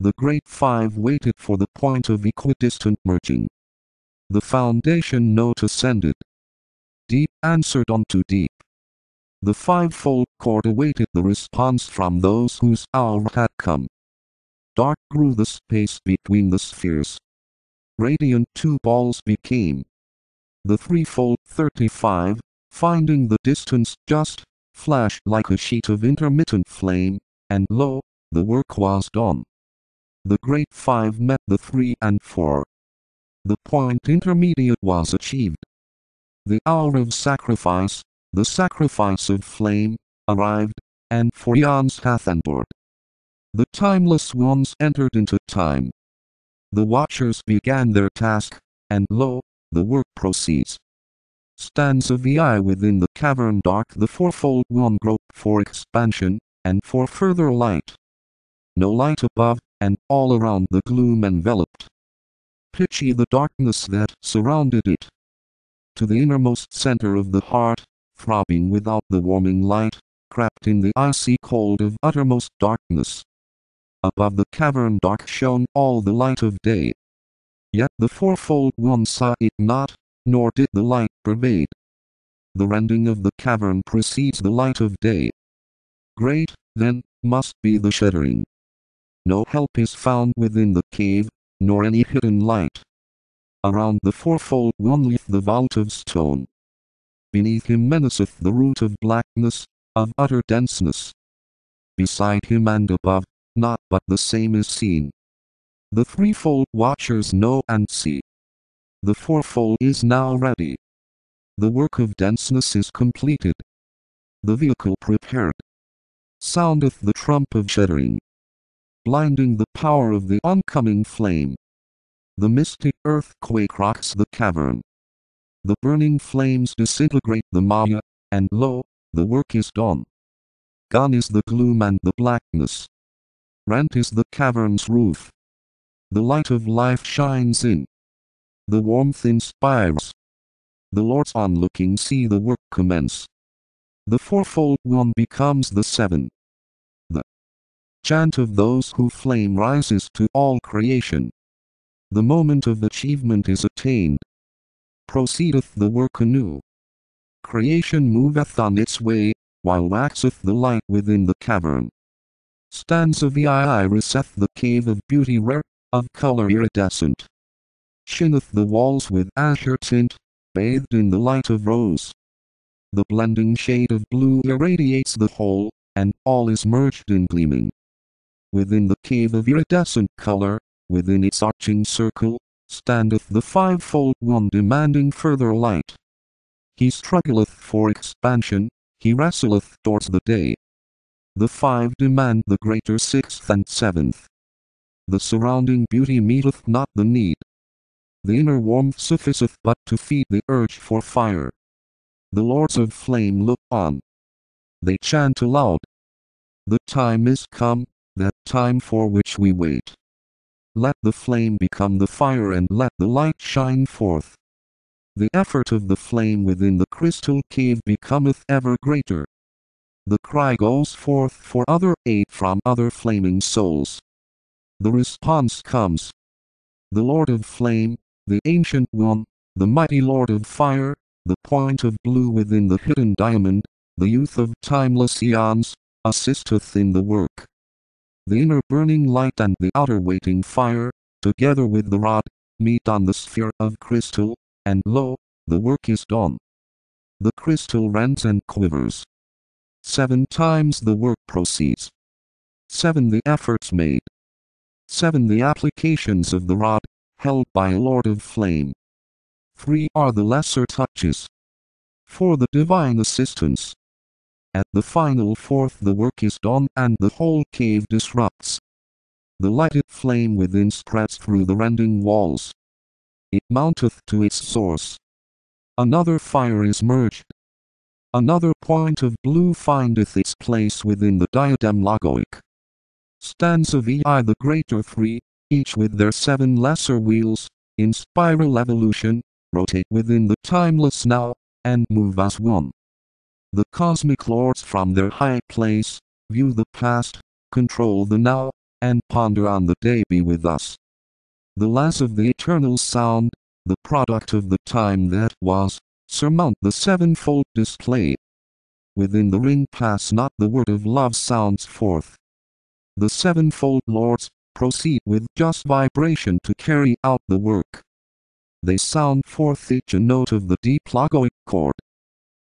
The great five waited for the point of equidistant merging. The foundation note ascended. Deep answered unto deep. The fivefold chord awaited the response from those whose hour had come. Dark grew the space between the spheres. Radiant two balls became. The threefold 35, finding the distance just, flashed like a sheet of intermittent flame, and lo, the work was done. The great five met the 3 and 4. The point intermediate was achieved. The hour of sacrifice, the sacrifice of flame, arrived, and for eons hath endured. The timeless ones entered into time. The watchers began their task, and lo, the work proceeds. Stands of the eye within the cavern dark, the fourfold one grope for expansion, and for further light. No light above, and all around the gloom enveloped. Pitchy the darkness that surrounded it. To the innermost center of the heart, throbbing without the warming light, crept in the icy cold of uttermost darkness. Above the cavern dark shone all the light of day. Yet the fourfold one saw it not, nor did the light pervade. The rending of the cavern precedes the light of day. Great, then, must be the shuddering. No help is found within the cave, nor any hidden light. Around the fourfold one lieth the vault of stone. Beneath him menaceth the root of blackness, of utter denseness. Beside him and above, naught but the same is seen. The threefold watchers know and see. The fourfold is now ready. The work of denseness is completed. The vehicle prepared. Soundeth the trump of shuddering, blinding the power of the oncoming flame. The mystic earthquake rocks the cavern. The burning flames disintegrate the Maya, and lo, the work is done. Gone is the gloom and the blackness. Rent is the cavern's roof. The light of life shines in. The warmth inspires. The Lord's onlooking see the work commence. The fourfold one becomes the 7. The chant of those who flame rises to all creation. The moment of achievement is attained. Proceedeth the work anew. Creation moveth on its way, while waxeth the light within the cavern. Stands of the iriseth the cave of beauty rare, of color iridescent. Shineth the walls with azure tint, bathed in the light of rose. The blending shade of blue irradiates the whole, and all is merged in gleaming. Within the cave of iridescent color, within its arching circle, standeth the fivefold one demanding further light. He struggleth for expansion, he wrestleth towards the day. The 5 demand the greater 6th and 7th. The surrounding beauty meeteth not the need. The inner warmth sufficeth but to feed the urge for fire. The lords of flame look on. They chant aloud. The time is come, that time for which we wait. Let the flame become the fire and let the light shine forth. The effort of the flame within the crystal cave becometh ever greater. The cry goes forth for other aid from other flaming souls. The response comes. The Lord of Flame, the Ancient One, the mighty Lord of Fire, the point of blue within the hidden diamond, the youth of timeless eons, assisteth in the work. The inner burning light and the outer waiting fire, together with the rod, meet on the sphere of crystal, and lo, the work is done. The crystal rents and quivers. 7 times the work proceeds. 7 the efforts made. 7 the applications of the rod, held by a Lord of Flame. 3 are the lesser touches. 4 the divine assistance. At the final 4th the work is done and the whole cave disrupts. The lighted flame within spreads through the rending walls. It mounteth to its source. Another fire is merged. Another point of blue findeth its place within the diadem logoic. Stands of Ei the greater 3, each with their 7 lesser wheels, in spiral evolution, rotate within the timeless now, and move as one. The cosmic lords from their high place, view the past, control the now, and ponder on the day be with us. The laws of the eternal sound, the product of the time that was, surmount the sevenfold display. Within the ring pass not the word of love sounds forth. The sevenfold lords proceed with just vibration to carry out the work. They sound forth each a note of the deep logoic chord.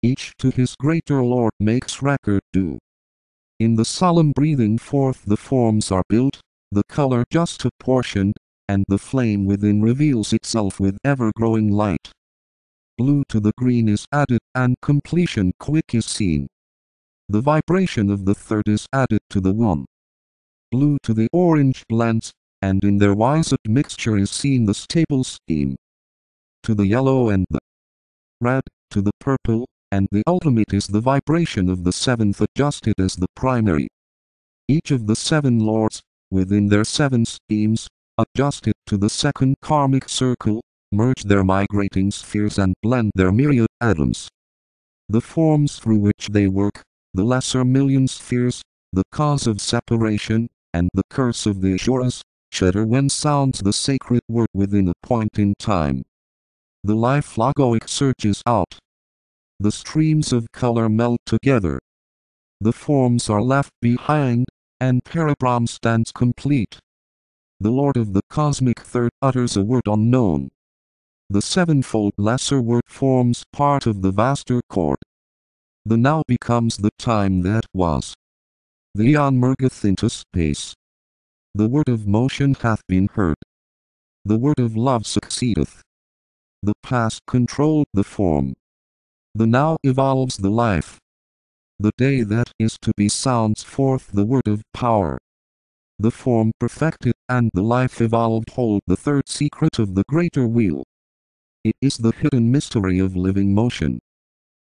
Each to his greater Lord makes record due. In the solemn breathing forth the forms are built, the color just apportioned, and the flame within reveals itself with ever-growing light. Blue to the green is added, and completion quick is seen. The vibration of the third is added to the one. Blue to the orange blends, and in their wise admixture is seen the stable scheme. To the yellow and the red, to the purple, and the ultimate is the vibration of the seventh adjusted as the primary. Each of the seven lords, within their seven schemes, adjusted to the second karmic circle, merge their migrating spheres and blend their myriad atoms. The forms through which they work, the lesser million spheres, the cause of separation, and the curse of the Asuras, shudder when sounds the sacred word within a point in time. The life logoic surges out. The streams of color melt together. The forms are left behind, and Parabrahm stands complete. The Lord of the cosmic third utters a word unknown. The sevenfold lesser word forms part of the vaster chord. The now becomes the time that was. The eon mergeth into space. The word of motion hath been heard. The word of love succeedeth. The past controlled the form. The now evolves the life. The day that is to be sounds forth the word of power. The form perfected and the life evolved hold the third secret of the greater wheel. It is the hidden mystery of living motion.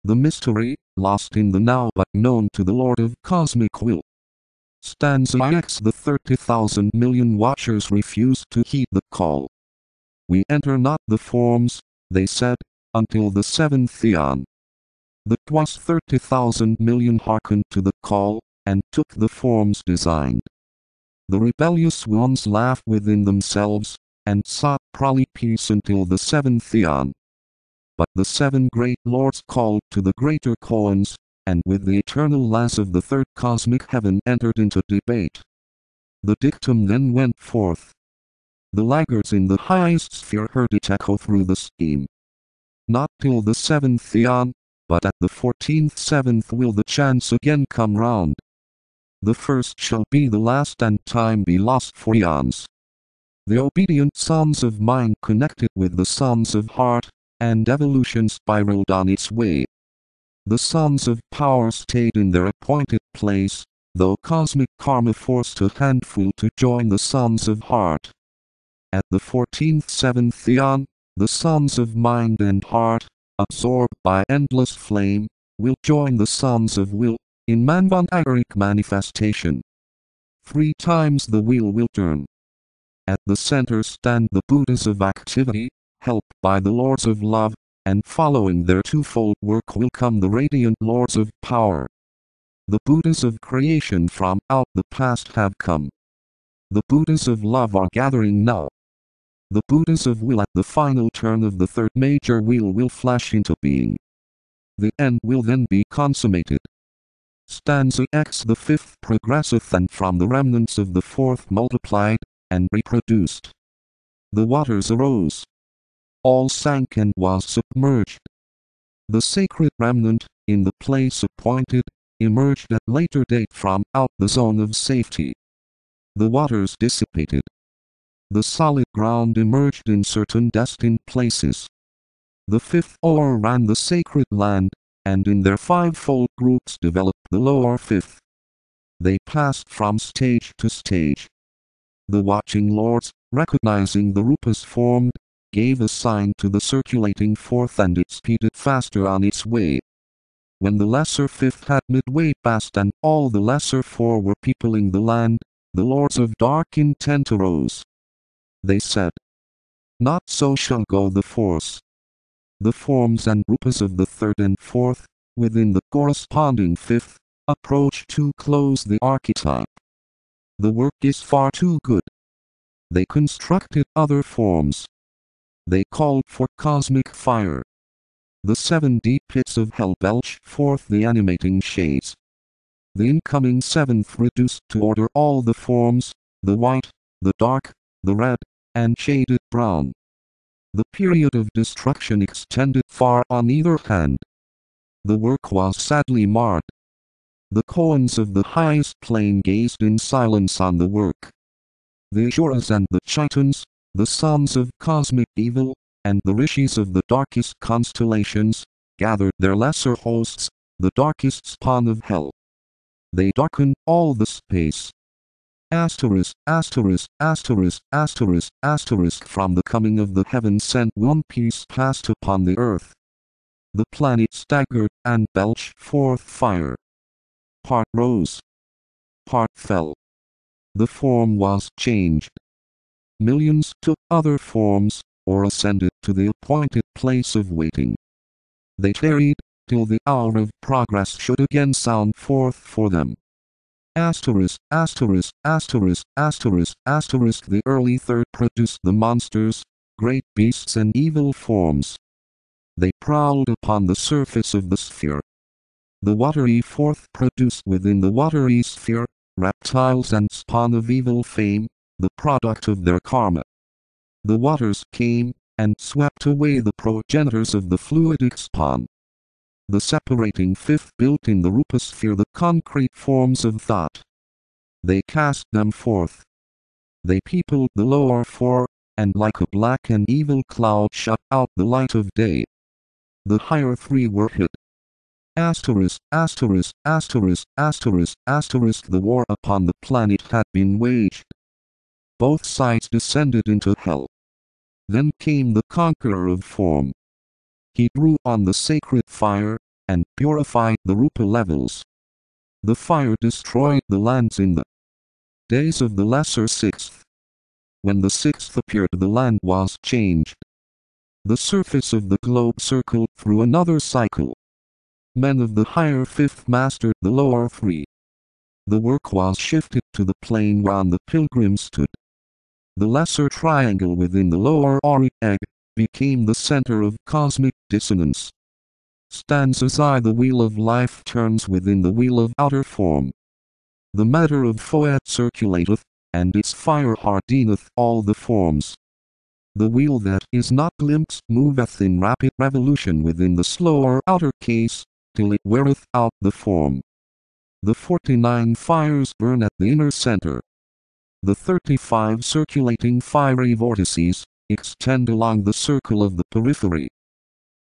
The mystery, lost in the now but known to the Lord of cosmic will. Stanza X. The 30,000 million watchers refused to heed the call. We enter not the forms, they said, until the seventh eon. The twice 30,000 million hearkened to the call, and took the forms designed. The rebellious ones laughed within themselves, and sought probably peace until the seventh eon. But the seven great lords called to the greater koans, and with the eternal laws of the third cosmic heaven entered into debate. The dictum then went forth. The laggards in the highest sphere heard it echo through the scheme. Not till the seventh eon, but at the 14th seventh will the chance again come round. The first shall be the last and time be lost for eons. The obedient sons of mind connected with the sons of heart, and evolution spiraled on its way. The sons of power stayed in their appointed place, though cosmic karma forced a handful to join the sons of heart. At the 14th seventh eon, the sons of mind and heart, absorbed by endless flame, will join the sons of will, in manvantaric manifestation. 3 times the wheel will turn. At the center stand the Buddhas of activity, helped by the lords of love, and following their twofold work will come the radiant lords of power. The Buddhas of creation from out the past have come. The Buddhas of love are gathering now. The Buddhas of will at the final turn of the third major wheel will flash into being. The end will then be consummated. Stanza X. The fifth progresseth and from the remnants of the fourth multiplied, and reproduced. The waters arose. All sank and was submerged. The sacred remnant, in the place appointed, emerged at later date from out the zone of safety. The waters dissipated. The solid ground emerged in certain destined places. The fifth overran the sacred land, and in their fivefold groups developed the lower fifth. They passed from stage to stage. The watching lords, recognizing the rupas formed, gave a sign to the circulating fourth and it speeded faster on its way. When the lesser fifth had midway passed and all the lesser four were peopling the land, the lords of dark intent arose. They said, "Not so shall go the force." The forms and rupas of the third and fourth, within the corresponding fifth, approach to close the archetype. The work is far too good. They constructed other forms. They called for cosmic fire. The 7 deep pits of hell belch forth the animating shades. The incoming 7th reduced to order all the forms, the white, the dark, the red, and shaded brown. The period of destruction extended far on either hand. The work was sadly marred. The koans of the highest plane gazed in silence on the work. The Asuras and the Chaitans, the sons of cosmic evil, and the rishis of the darkest constellations, gathered their lesser hosts, the darkest spawn of hell. They darkened all the space. Asterisk, asterisk, asterisk, asterisk, asterisk. From the coming of the heaven sent one peace passed upon the earth. The planet staggered and belched forth fire. Part rose. Part fell. The form was changed. Millions took other forms, or ascended to the appointed place of waiting. They tarried, till the hour of progress should again sound forth for them. Asterisk, asterisk, asterisk, asterisk, asterisk. The early third produced the monsters, great beasts and evil forms. They prowled upon the surface of the sphere. The watery fourth produced within the watery sphere, reptiles and spawn of evil fame, the product of their karma. The waters came, and swept away the progenitors of the fluidic spawn. The separating fifth built in the rupa sphere the concrete forms of thought. They cast them forth. They peopled the lower four, and like a black and evil cloud shut out the light of day. The higher 3 were hid. Asterisk, asterisk, asterisk, asterisk, asterisk. The war upon the planet had been waged. Both sides descended into hell. Then came the conqueror of form. He drew on the sacred fire, and purified the rupa levels. The fire destroyed the lands in the days of the lesser 6th. When the 6th appeared, the land was changed. The surface of the globe circled through another cycle. Men of the higher 5th mastered the lower 3. The work was shifted to the plane whereon the pilgrim stood. The lesser triangle within the lower auric egg became the center of cosmic dissonance. Stanzas I. The wheel of life turns within the wheel of outer form. The matter of Foet circulateth, and its fire hardeneth all the forms. The wheel that is not glimpsed moveth in rapid revolution within the slower outer case, till it weareth out the form. The 49 fires burn at the inner center. The 35 circulating fiery vortices extend along the circle of the periphery.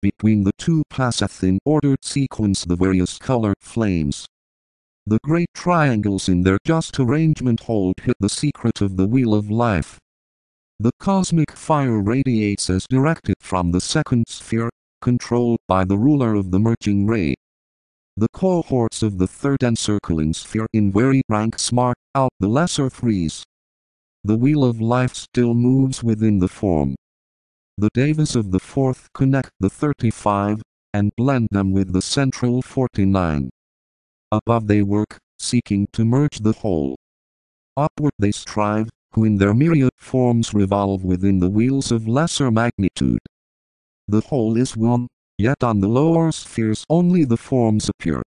Between the 2 passeth in ordered sequence the various colored flames. The great triangles in their just arrangement hold hid the secret of the wheel of life. The cosmic fire radiates as directed from the 2nd sphere, controlled by the ruler of the merging ray. The cohorts of the 3rd encircling sphere in varied ranks mark out the lesser 3s. The wheel of life still moves within the form. The devas of the 4th connect the 35, and blend them with the central 49. Above they work, seeking to merge the whole. Upward they strive, who in their myriad forms revolve within the wheels of lesser magnitude. The whole is one, yet on the lower spheres only the forms appear.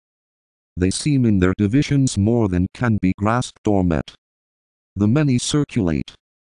They seem in their divisions more than can be grasped or met. The many circulate,